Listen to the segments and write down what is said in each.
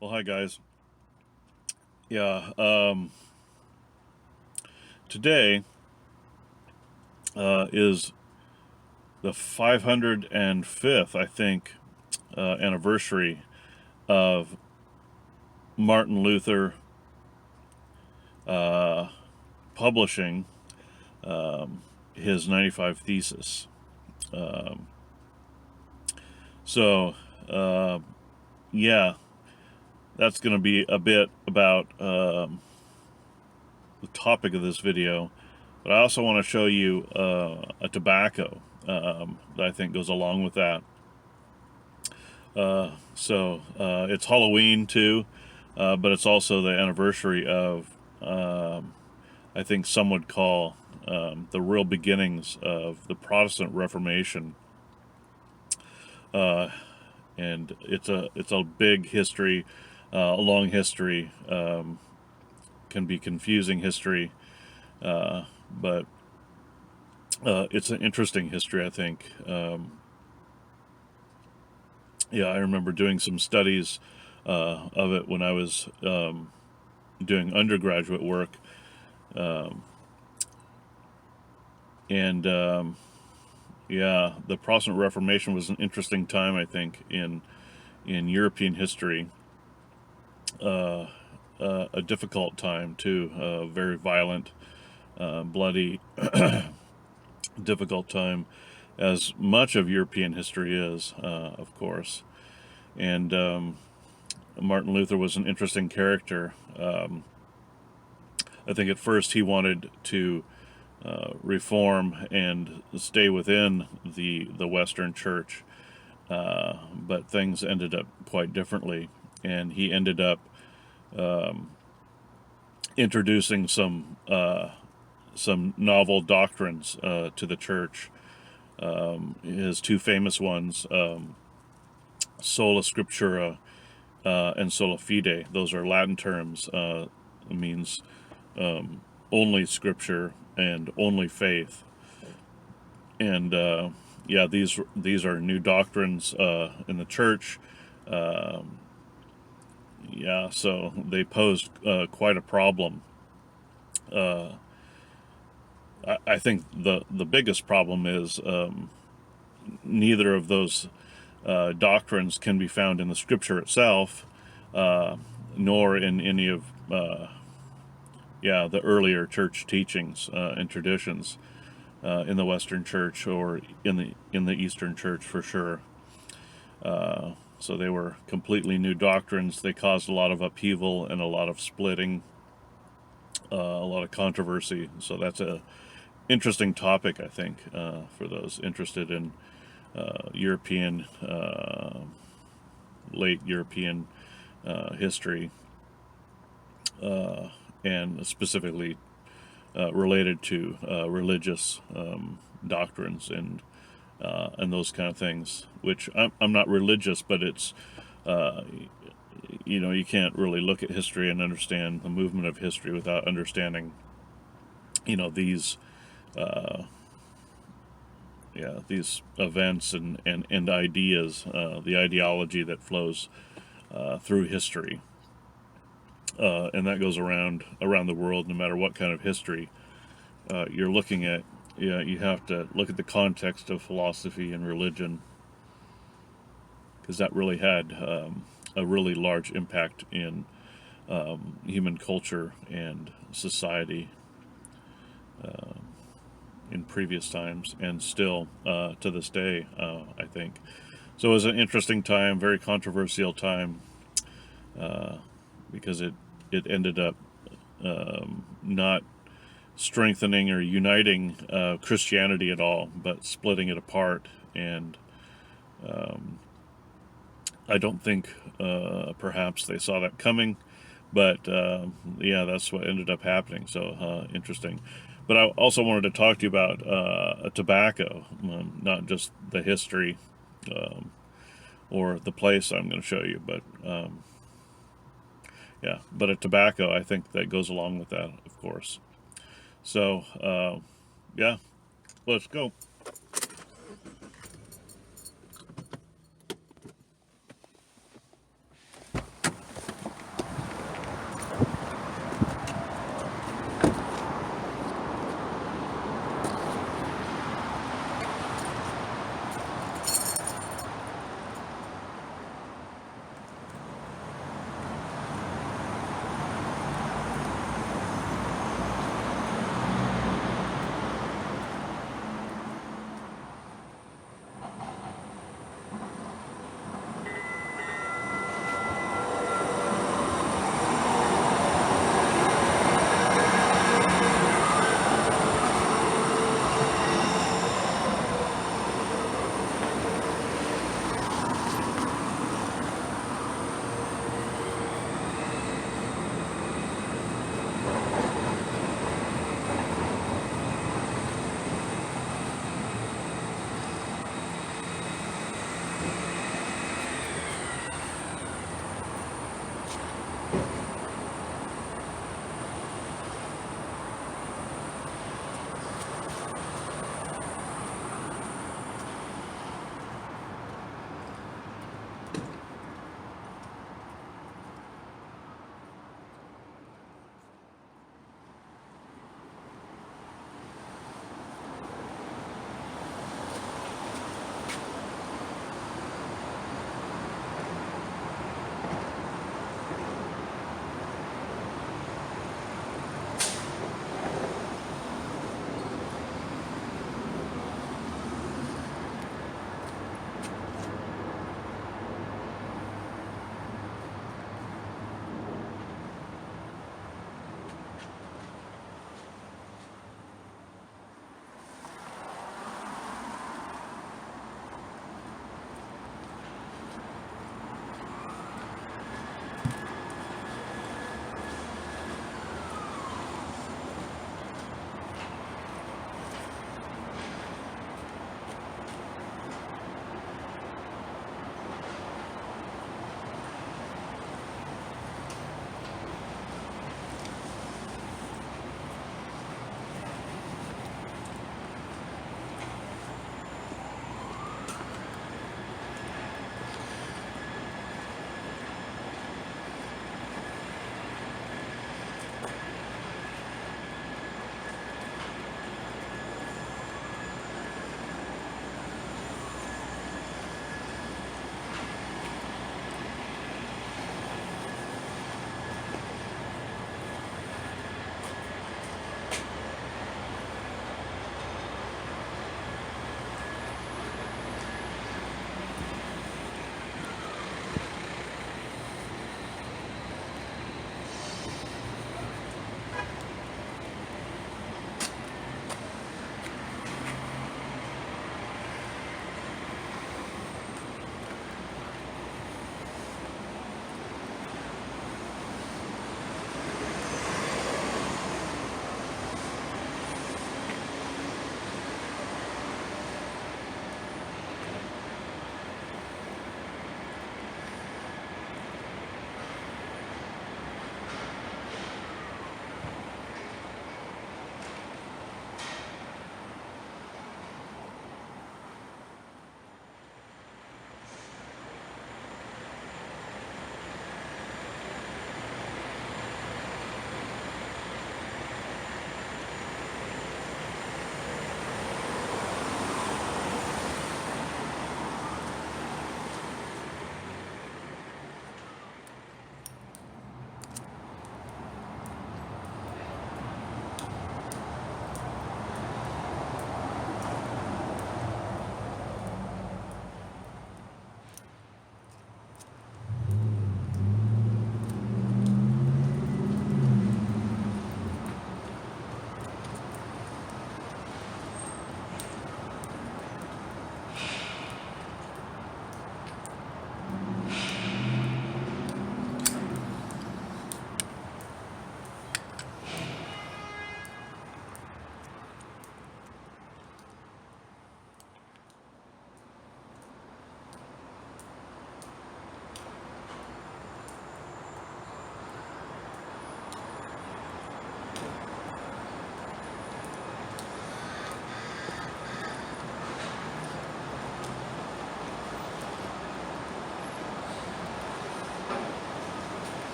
Well, hi guys. Yeah, today is the 505th, I think, anniversary of Martin Luther uh, publishing his 95 Thesis. Um, so, uh, yeah, that's going to be a bit about the topic of this video. But I also want to show you a tobacco that I think goes along with that. So it's Halloween too, but it's also the anniversary of, I think some would call the real beginnings of the Protestant Reformation, uh, and it's a big history, a long history, can be confusing history, but it's an interesting history, I think. Yeah, I remember doing some studies of it when I was doing undergraduate work, um, and yeah, the Protestant Reformation was an interesting time, I think, in European history. Uh, a difficult time too, very violent, bloody, difficult time, as much of European history is, of course. And Martin Luther was an interesting character. I think at first he wanted to reform and stay within the Western Church, but things ended up quite differently, and he ended up introducing some novel doctrines to the church. His two famous ones, sola scriptura and sola fide. Those are Latin terms. It means only scripture and only faith. And yeah, these are new doctrines in the church. Um, yeah, so they posed quite a problem. Uh, I think the biggest problem is neither of those doctrines can be found in the Scripture itself, uh, nor in any of the earlier church teachings and traditions in the Western Church or in the Eastern Church for sure. So they were completely new doctrines. They caused a lot of upheaval and a lot of splitting, a lot of controversy. So that's a interesting topic, I think, for those interested in European, late European history, and specifically related to religious doctrines and those kind of things. Which I'm not religious, but it's uh, you can't really look at history and understand the movement of history without understanding these these events and ideas, the ideology that flows through history, and that goes around the world, no matter what kind of history you're looking at. Yeah, you have to look at the context of philosophy and religion, because that really had a really large impact in human culture and society in previous times, and still to this day, I think. So it was an interesting time, very controversial time, because it ended up not strengthening or uniting Christianity at all, but splitting it apart. And I don't think perhaps they saw that coming, but yeah, that's what ended up happening. So interesting. But I also wanted to talk to you about tobacco, not just the history um, or the place I'm going to show you, but yeah, but a tobacco, I think that goes along with that, of course. So yeah, let's go.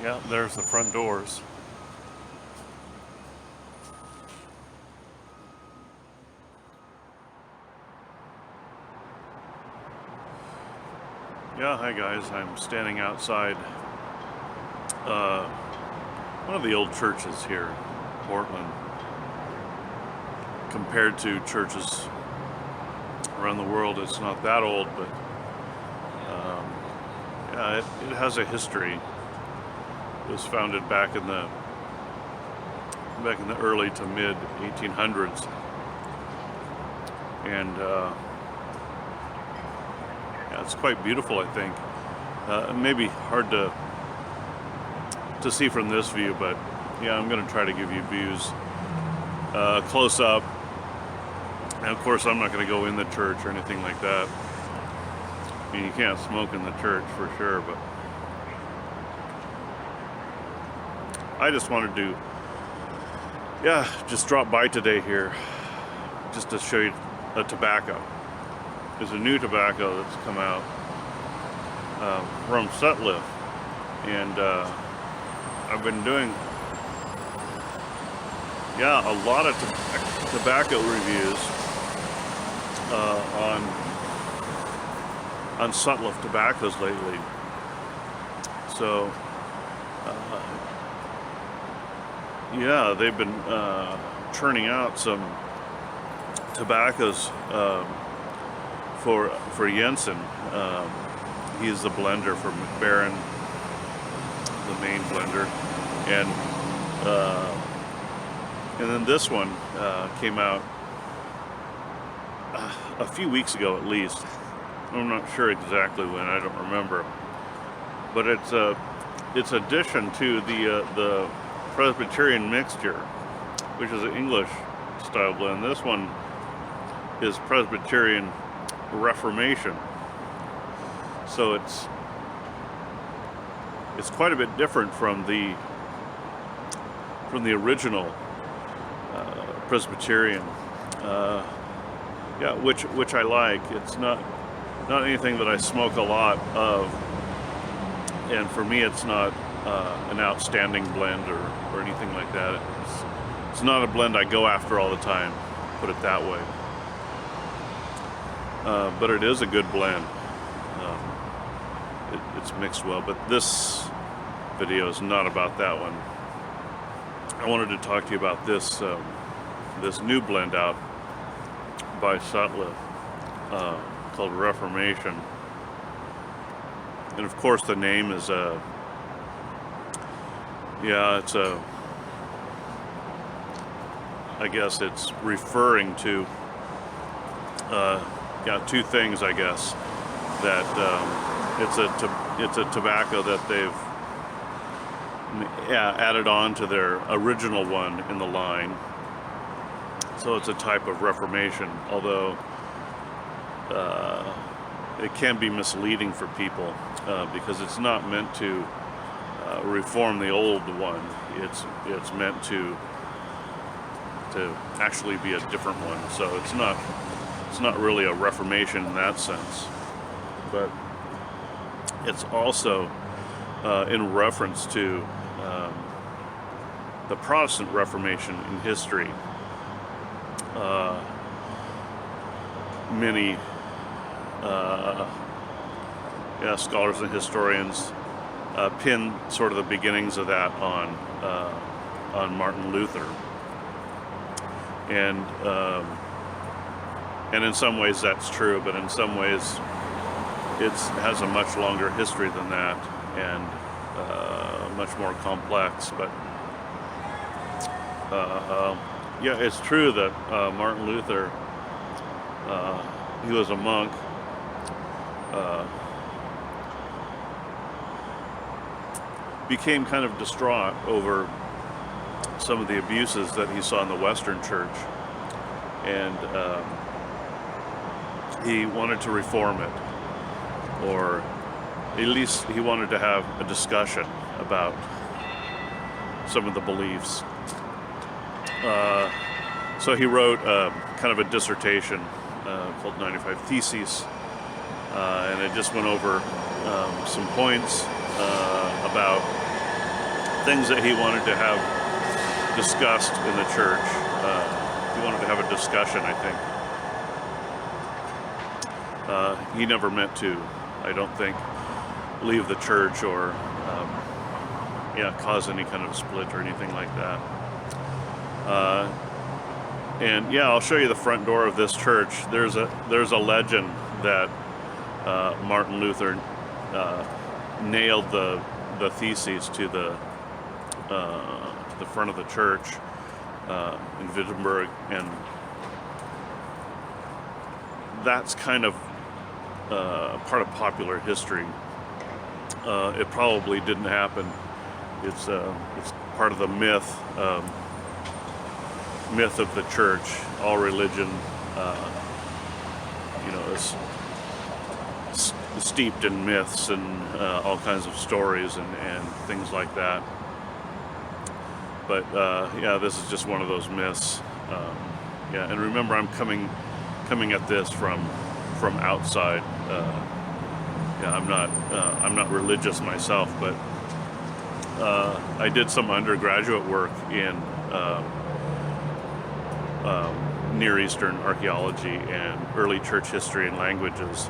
Yeah, there's the front doors. Yeah, hi guys, I'm standing outside one of the old churches here in Portland. Compared to churches around the world, it's not that old, but yeah, it has a history. It was founded back in the early to mid 1800s, and yeah, it's quite beautiful, I think. Maybe hard to see from this view, but yeah, I'm going to try to give you views close up. And of course, I'm not going to go in the church or anything like that. I mean, you can't smoke in the church for sure, but I just wanted to, yeah, just drop by today here just to show you a tobacco. There's a new tobacco that's come out from Sutliff, and I've been doing, yeah, a lot of tobacco reviews on Sutliff tobaccos lately. So yeah, they've been churning out some tobaccos for Jensen. He's the blender for McBaron, the main blender, and then this one came out a few weeks ago at least. I'm not sure exactly when, I don't remember, but it's addition to the Presbyterian mixture, which is an English style blend. This one is Presbyterian Reformation, so it's quite a bit different from the original Presbyterian. Yeah, which I like. It's not anything that I smoke a lot of, and for me it's not an outstanding blend or anything like that. It's not a blend I go after all the time, put it that way. But it is a good blend. It's mixed well, but this video is not about that one. I wanted to talk to you about this this new blend out by Sutliff called Reformation, and of course the name is I guess it's referring to two things, I guess, that it's a tobacco that they've added on to their original one in the line. So it's a type of Reformation, although it can be misleading for people because it's not meant to reform the old one. It's meant to actually be a different one. So it's not really a Reformation in that sense, but it's also in reference to the Protestant Reformation in history. Many scholars and historians pin sort of the beginnings of that on Martin Luther, and in some ways that's true, but in some ways it has a much longer history than that, and much more complex. But yeah, it's true that Martin Luther, he was a monk, became kind of distraught over some of the abuses that he saw in the Western Church, and he wanted to reform it, or at least he wanted to have a discussion about some of the beliefs. So he wrote kind of a dissertation called 95 Theses, and it just went over some points about things that he wanted to have discussed in the church. He wanted to have a discussion, I think. He never meant to, I don't think, leave the church or cause any kind of split or anything like that. And I'll show you the front door of this church. There's a legend that Martin Luther nailed the theses to the front of the church in Wittenberg, and that's kind of part of popular history. It probably didn't happen. It's part of the myth of the church. All religion, is steeped in myths and all kinds of stories and things like that. But this is just one of those myths. And remember, I'm coming at this from outside. I'm not religious myself, but I did some undergraduate work in Near Eastern archaeology and early church history and languages.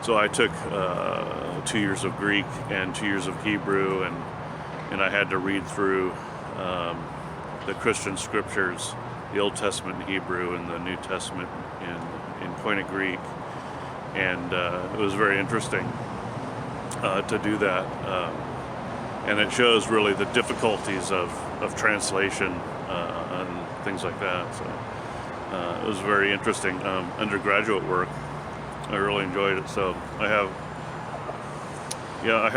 So I took 2 years of Greek and 2 years of Hebrew, and I had to read through the Christian scriptures, the Old Testament in Hebrew and the New Testament in Koine Greek, and it was very interesting to do that, and it shows really the difficulties of translation and things like that. So it was very interesting undergraduate work. I really enjoyed it. So I have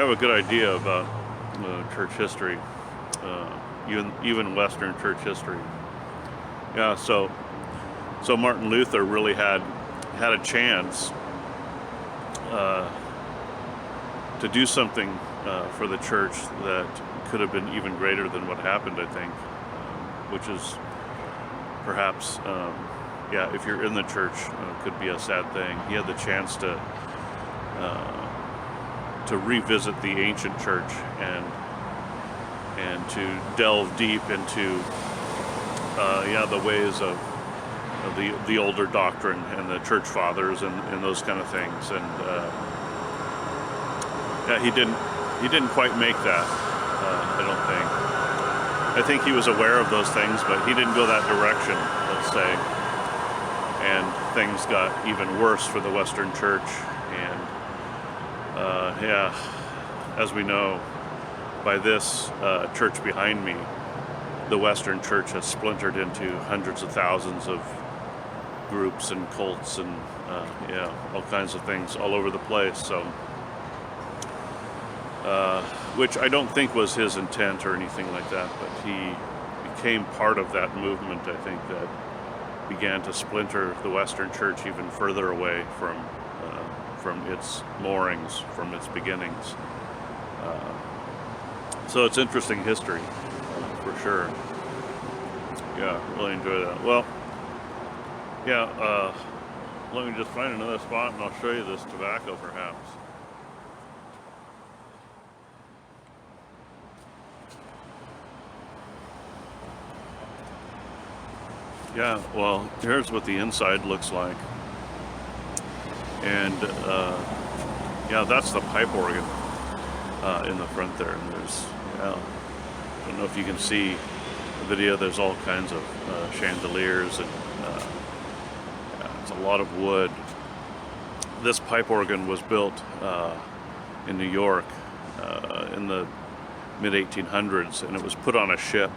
a good idea about church history, even Western church history. So Martin Luther really had a chance to do something for the church that could have been even greater than what happened, I think, which is perhaps, if you're in the church, could be a sad thing. He had the chance to revisit the ancient church and to delve deep into the ways of the older doctrine and the church fathers and those kind of things. And he didn't quite make that. I don't think. I think he was aware of those things, but he didn't go that direction, let's say. And things got even worse for the Western church. And as we know, by this church behind me, the Western church has splintered into hundreds of thousands of groups and cults and all kinds of things all over the place. So, which I don't think was his intent or anything like that, but he became part of that movement, I think, that began to splinter the Western church even further away from its moorings, from its beginnings. So it's interesting history, for sure. Yeah, really enjoy that. Well, let me just find another spot and I'll show you this tobacco, perhaps. Yeah, well, here's what the inside looks like. And, that's the pipe organ in the front there. And there's, I don't know if you can see the video, there's all kinds of chandeliers, and it's a lot of wood. This pipe organ was built in New York in the mid-1800s, and it was put on a ship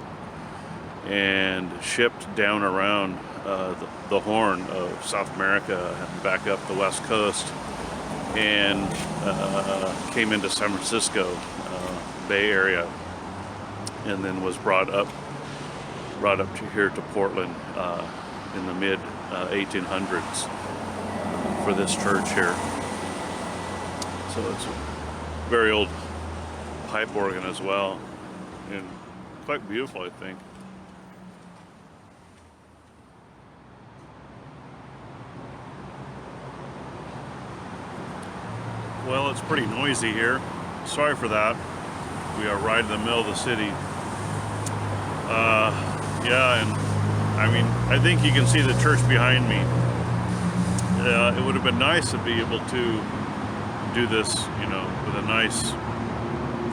and shipped down around the Horn of South America and back up the West Coast, and came into San Francisco Bay Area, and then was brought up to here to Portland in the mid 1800s for this church here. So it's a very old pipe organ as well, and quite beautiful, I think. Well, it's pretty noisy here. Sorry for that. We are right in the middle of the city. Yeah, and I mean, I think you can see the church behind me. It would have been nice to be able to do this, you know, with a nice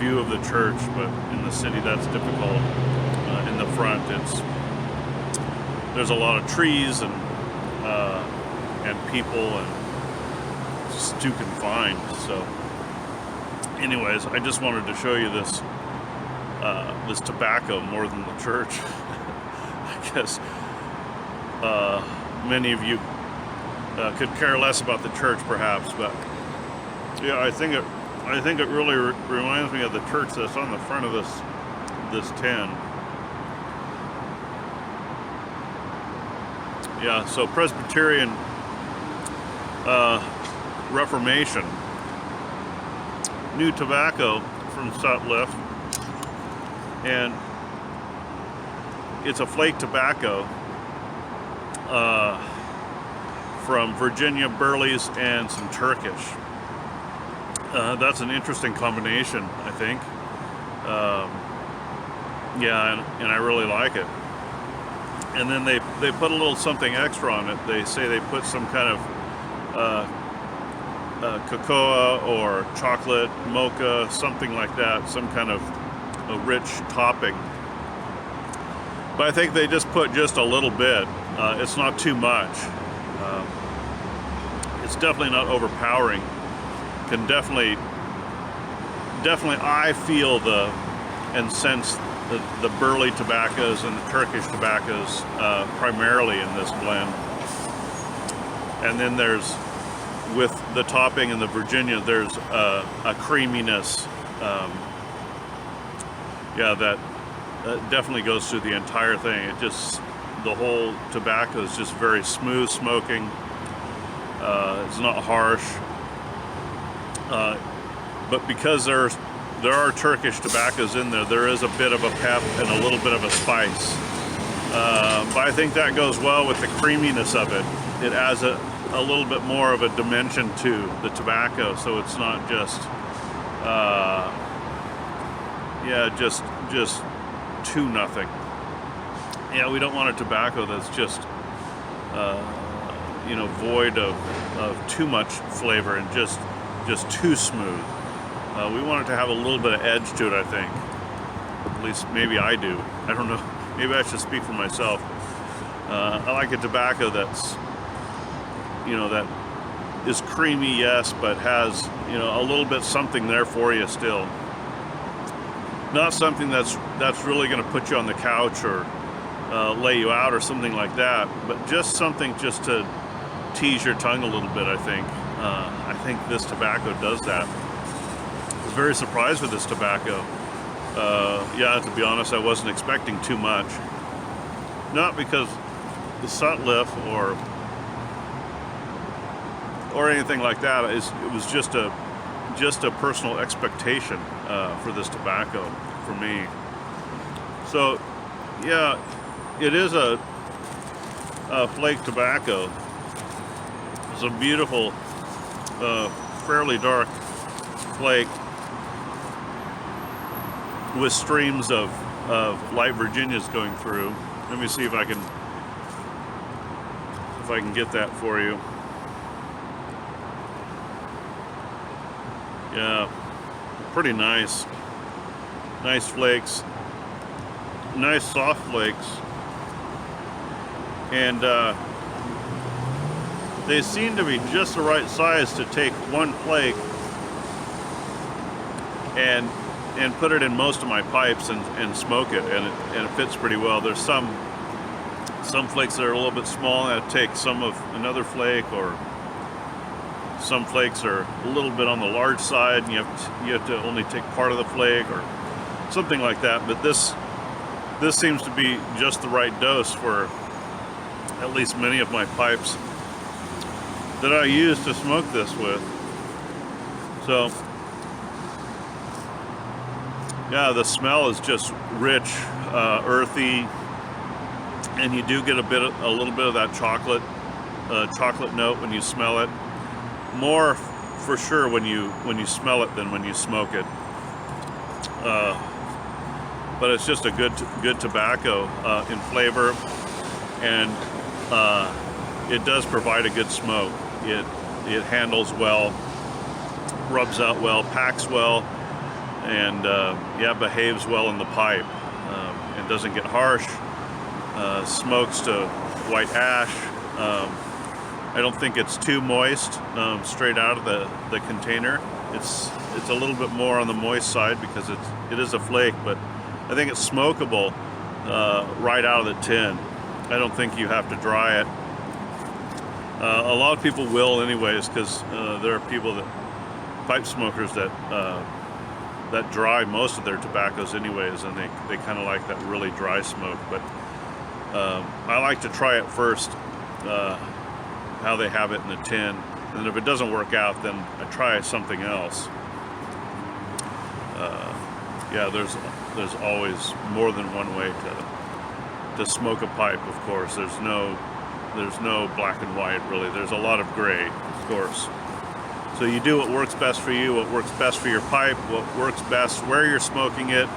view of the church, but in the city that's difficult. In the front, there's a lot of trees and people, and just too confined. So, anyways, I just wanted to show you this this tobacco more than the church. I guess many of you could care less about the church, perhaps, but yeah, I think it really reminds me of the church that's on the front of this tin. Yeah, so Presbyterian Reformation, new tobacco from Sutliff, and it's a flake tobacco from Virginia, Burley's, and some Turkish. That's an interesting combination, I think. Yeah, and I really like it. And then they put a little something extra on it. They say they put some kind of cocoa or chocolate, mocha, something like that, some kind of a rich topping. But I think they just put just a little bit. It's not too much. It's definitely not overpowering. Can definitely I feel and sense the Burley tobaccos and the Turkish tobaccos primarily in this blend. And then there's, with the topping in the Virginia, there's a creaminess, yeah, that definitely goes through the entire thing. It just, the whole tobacco is just very smooth smoking. It's not harsh. But because there are Turkish tobaccos in there, there is a bit of a pep and a little bit of a spice. But I think that goes well with the creaminess of it. It adds a little bit more of a dimension to the tobacco, so it's not just, yeah, just too nothing. Yeah, we don't want a tobacco that's just, you know, void of too much flavor and just too smooth. We want it to have a little bit of edge to it, I think. At least maybe I do. I don't know. Maybe I should speak for myself. I like a tobacco that's, you know, that is creamy, yes, but has, you know, a little bit something there for you still. Not something that's really going to put you on the couch or lay you out or something like that, but just something just to tease your tongue a little bit, I think. I think this tobacco does that. I was very surprised with this tobacco. Yeah, to be honest, I wasn't expecting too much. Not because the Sutliff or anything like that. It was just a personal expectation for this tobacco for me. So, yeah, it is a flake tobacco. It's a beautiful, fairly dark flake with streams of light Virginias going through. Let me see if I can get that for you. Yeah, pretty nice. Nice flakes. Nice soft flakes. And they seem to be just the right size to take one flake and put it in most of my pipes and smoke it, and it fits pretty well. There's some flakes that are a little bit small, and I take some of another flake, or some flakes are a little bit on the large side, and you have to only take part of the flake or something like that. But this seems to be just the right dose for at least many of my pipes that I use to smoke this with. So yeah, the smell is just rich, earthy, and you do get a little bit of that chocolate note when you smell it. More for sure when you smell it than when you smoke it. but it's just a good tobacco in flavor, and it does provide a good smoke. It handles well, rubs out well, packs well, and behaves well in the pipe. It doesn't get harsh. Smokes to white ash. I don't think it's too moist straight out of the container. It's a little bit more on the moist side because it is a flake, but I think it's smokable right out of the tin. I don't think you have to dry it. A lot of people will anyways, because there are pipe smokers that dry most of their tobaccos anyways, and they kind of like that really dry smoke. But I like to try it first, how they have it in the tin, and if it doesn't work out, then I try something else. There's always more than one way to smoke a pipe. Of course, there's no black and white really. There's a lot of gray, of course. So you do what works best for you, what works best for your pipe, what works best where you're smoking it,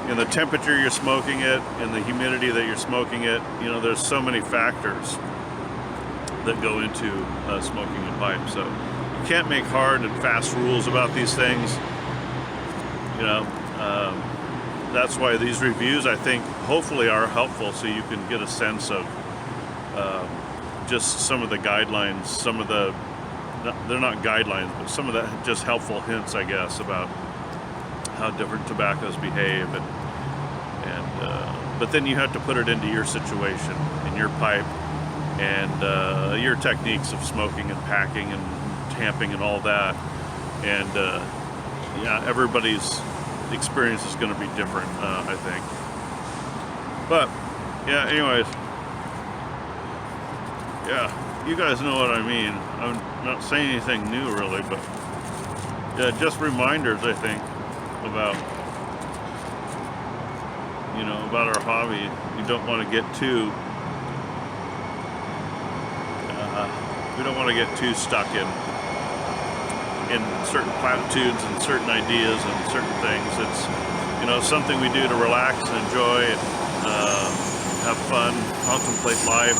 in the temperature you're smoking it, in the humidity that you're smoking it. You know, there's so many factors that go into smoking a pipe. So you can't make hard and fast rules about these things. You know, that's why these reviews, I think, hopefully are helpful, so you can get a sense of just some of the guidelines, they're not guidelines, but some of the just helpful hints, I guess, about how different tobaccos behave, but then you have to put it into your situation, in your pipe, and your techniques of smoking and packing and tamping and all that, and everybody's experience is going to be different, I think. But anyways, you guys know what I mean. I'm not saying anything new really, but just reminders, I think, about our hobby. You don't want to get too stuck in certain platitudes and certain ideas and certain things. It's something we do to relax and enjoy and have fun, contemplate life,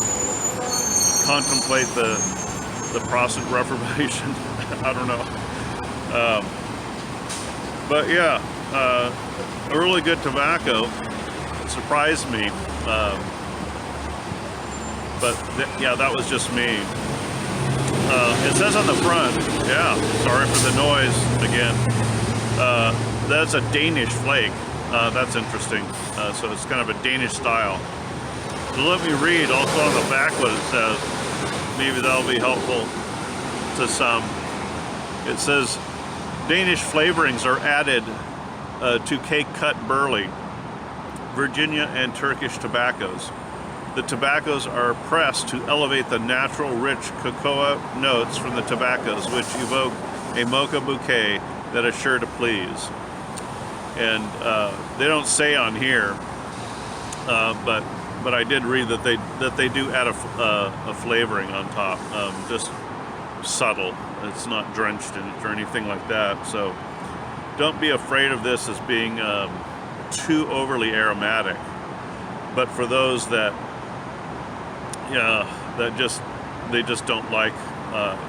contemplate the Protestant Reformation. I don't know, but a really good tobacco surprised me. But that was just me. It says on the front, sorry for the noise again, that's a Danish flake. That's interesting. So it's kind of a Danish style. So let me read also on the back what it says. Maybe that'll be helpful to some. It says, Danish flavorings are added to cake cut burley, Virginia and Turkish tobaccos. The tobaccos are pressed to elevate the natural rich cocoa notes from the tobaccos, which evoke a mocha bouquet that is sure to please. And they don't say on here, but I did read that they do add a flavoring on top, just subtle. It's not drenched in it or anything like that. So don't be afraid of this as being too overly aromatic. But for those that they just don't like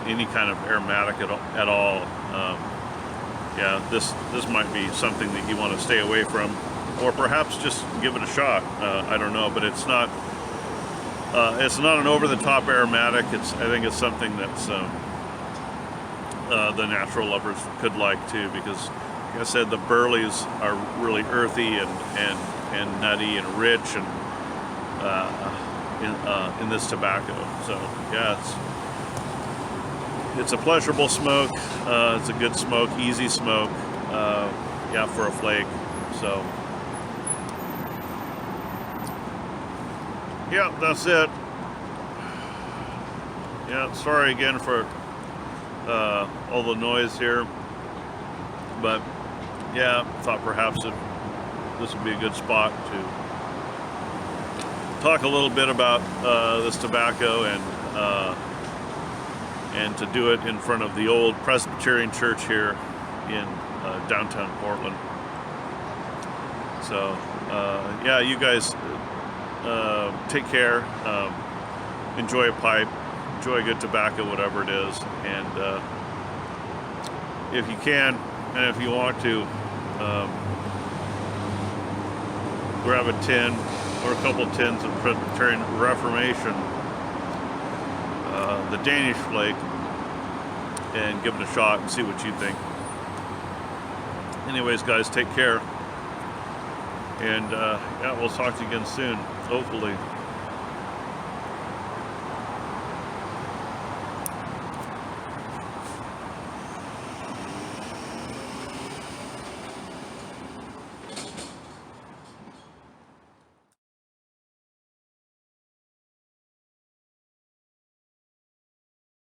any kind of aromatic at all. This might be something that you want to stay away from, or perhaps just give it a shot. I don't know, but it's not an over-the-top aromatic. I think it's something that's the natural lovers could like too, because, like I said, the burleys are really earthy and nutty and rich and in this tobacco. So it's a pleasurable smoke. It's a good smoke, easy smoke. For a flake. So that's it. Sorry again for all the noise here, but thought perhaps this would be a good spot to talk a little bit about this tobacco and to do it in front of the old Presbyterian church here in downtown Portland. So yeah, you guys take care. Enjoy a pipe, enjoy a good tobacco, whatever it is, and if you can, and if you want to, grab a tin or a couple tins of Presbyterian Reformation, the Danish flake, and give it a shot and see what you think. Anyways, guys, take care, and yeah, we'll talk to you again soon, hopefully.